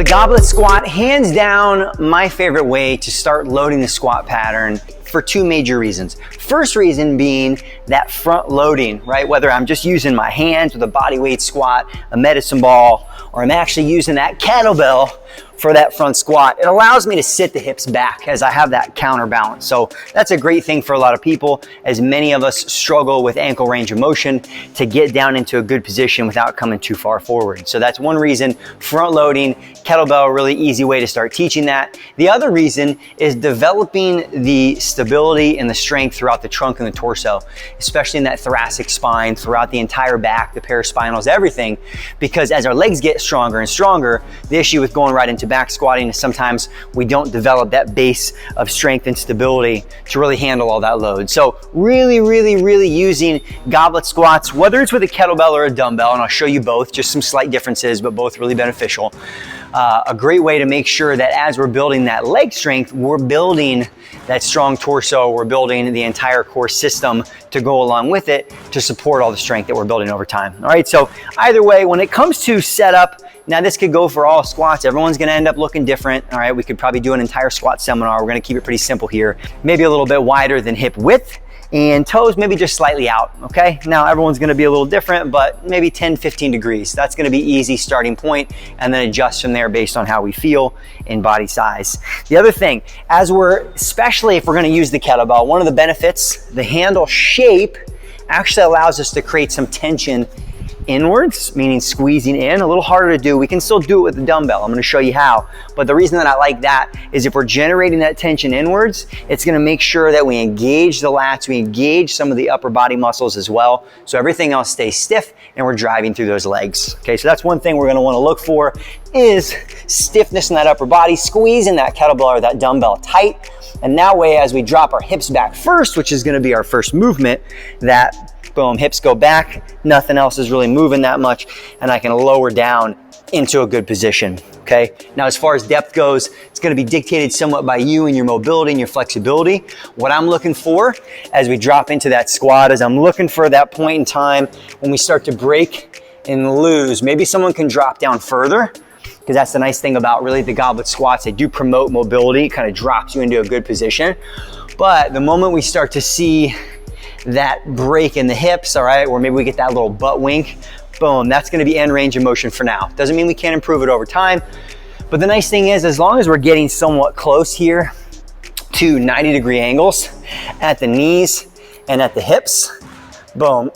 Goblet squat, hands down, my favorite way to start loading the squat pattern for two major reasons. First reason being that front loading, right? Whether I'm just using my hands with a body weight squat, a medicine ball, or I'm actually using that kettlebell for that front squat, it allows me to sit the hips back as I have that counterbalance. So that's a great thing for a lot of people, as many of us struggle with ankle range of motion to get down into a good position without coming too far forward. So that's one reason, front loading, kettlebell, a really easy way to start teaching that. The other reason is developing the stability and the strength throughout the trunk and the torso, especially in that thoracic spine, throughout the entire back, the paraspinals, everything. Because as our legs get stronger and stronger, the issue with going right into back squatting is sometimes we don't develop that base of strength and stability to really handle all that load. So really using goblet squats, whether it's with a kettlebell or a dumbbell, and I'll show you both, just some slight differences, but both really beneficial. A great way to make sure that as we're building that leg strength, we're building that strong torso, we're building the entire core system to go along with it to support all the strength that we're building over time. All right, so either way, when it comes to setup, now this could go for all squats. Everyone's gonna end up looking different. All right, we could probably do an entire squat seminar. We're gonna keep it pretty simple here. Maybe a little bit wider than hip width, and toes maybe just slightly out, okay? Now everyone's gonna be a little different, but maybe 10, 15 degrees. That's gonna be easy starting point, and then adjust from there based on how we feel in body size. The other thing, especially if we're gonna use the kettlebell, one of the benefits, the handle shape actually allows us to create some tension inwards, meaning squeezing in. A little harder to do. We can still do it with the dumbbell. I'm going to show you how. But the reason that I like that is if we're generating that tension inwards, it's going to make sure that we engage the lats, we engage some of the upper body muscles as well. So everything else stays stiff and we're driving through those legs. Okay, so that's one thing we're going to want to look for is stiffness in that upper body, squeezing that kettlebell or that dumbbell tight. And that way, as we drop our hips back first, which is going to be our first movement, that boom, hips go back, nothing else is really moving that much, and I can lower down into a good position, okay? Now, as far as depth goes, it's gonna be dictated somewhat by you and your mobility and your flexibility. What I'm looking for as we drop into that squat is I'm looking for that point in time when we start to break and lose. Maybe someone can drop down further, because that's the nice thing about really the goblet squats. They do promote mobility, it kind of drops you into a good position. But the moment we start to see that break in the hips, all right, or maybe we get that little butt wink, boom, that's gonna be end range of motion for now. Doesn't mean we can't improve it over time, but the nice thing is, as long as we're getting somewhat close here to 90-degree angles at the knees and at the hips, boom,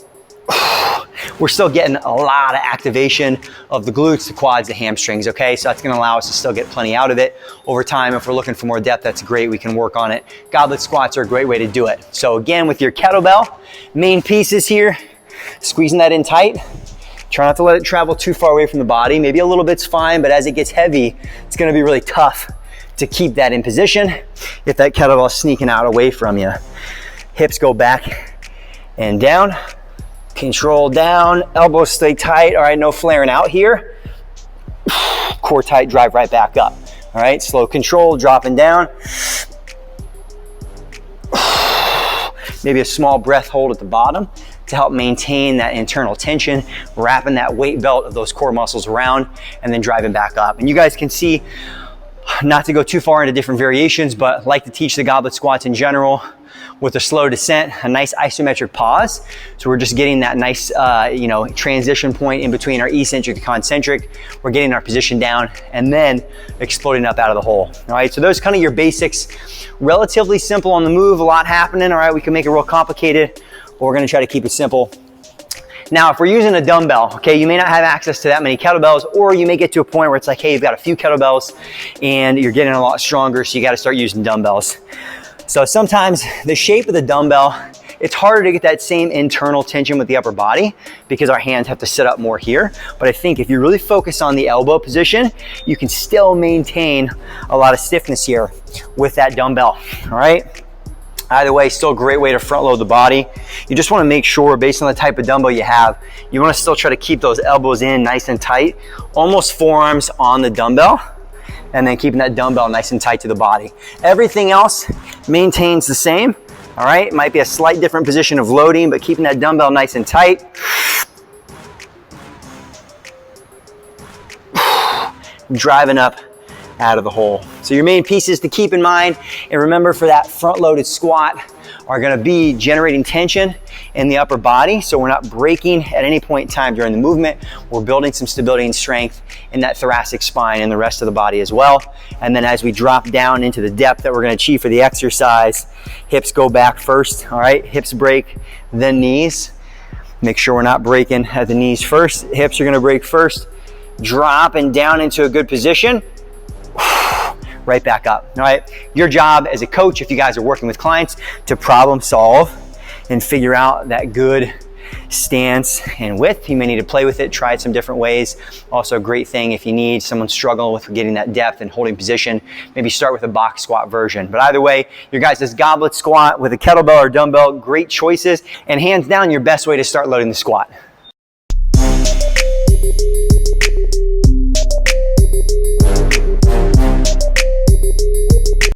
we're still getting a lot of activation of the glutes, the quads, the hamstrings, okay? So that's gonna allow us to still get plenty out of it. Over time, if we're looking for more depth, that's great, we can work on it. Goblet squats are a great way to do it. So again, with your kettlebell, main pieces here, squeezing that in tight. Try not to let it travel too far away from the body. Maybe a little bit's fine, but as it gets heavy, it's gonna be really tough to keep that in position if that kettlebell is sneaking out away from you. Hips go back and down. Control down, elbows stay tight. All right, no flaring out here. Core tight, drive right back up. All right, slow control, dropping down. Maybe a small breath hold at the bottom to help maintain that internal tension, wrapping that weight belt of those core muscles around, and then driving back up. And you guys can see, not to go too far into different variations, but like to teach the goblet squats in general with a slow descent, a nice isometric pause. So we're just getting that nice, transition point in between our eccentric and concentric. We're getting our position down and then exploding up out of the hole. All right, so those kind of your basics. Relatively simple on the move, a lot happening. All right, we can make it real complicated, but we're gonna try to keep it simple. Now, if we're using a dumbbell, okay, you may not have access to that many kettlebells, or you may get to a point where it's like, hey, you've got a few kettlebells and you're getting a lot stronger, so you gotta start using dumbbells. So sometimes the shape of the dumbbell, it's harder to get that same internal tension with the upper body because our hands have to sit up more here. But I think if you really focus on the elbow position, you can still maintain a lot of stiffness here with that dumbbell, all right? Either way, still a great way to front load the body. You just wanna make sure, based on the type of dumbbell you have, you wanna still try to keep those elbows in nice and tight, almost forearms on the dumbbell, and then keeping that dumbbell nice and tight to the body. Everything else maintains the same, all right? It might be a slight different position of loading, but keeping that dumbbell nice and tight. driving up out of the hole. So your main pieces to keep in mind, and remember for that front-loaded squat, are gonna be generating tension in the upper body, so we're not breaking at any point in time during the movement. We're building some stability and strength in that thoracic spine and the rest of the body as well. And then as we drop down into the depth that we're gonna achieve for the exercise, hips go back first, all right? Hips break, then knees. Make sure we're not breaking at the knees first. Hips are gonna break first. Dropping down into a good position. Right back up, all right? Your job as a coach, if you guys are working with clients, to problem solve and figure out that good stance and width. You may need to play with it, try it some different ways. Also a great thing if you need someone struggling with getting that depth and holding position, maybe start with a box squat version. But either way, your guys' goblet squat with a kettlebell or dumbbell, great choices, and hands down your best way to start loading the squat.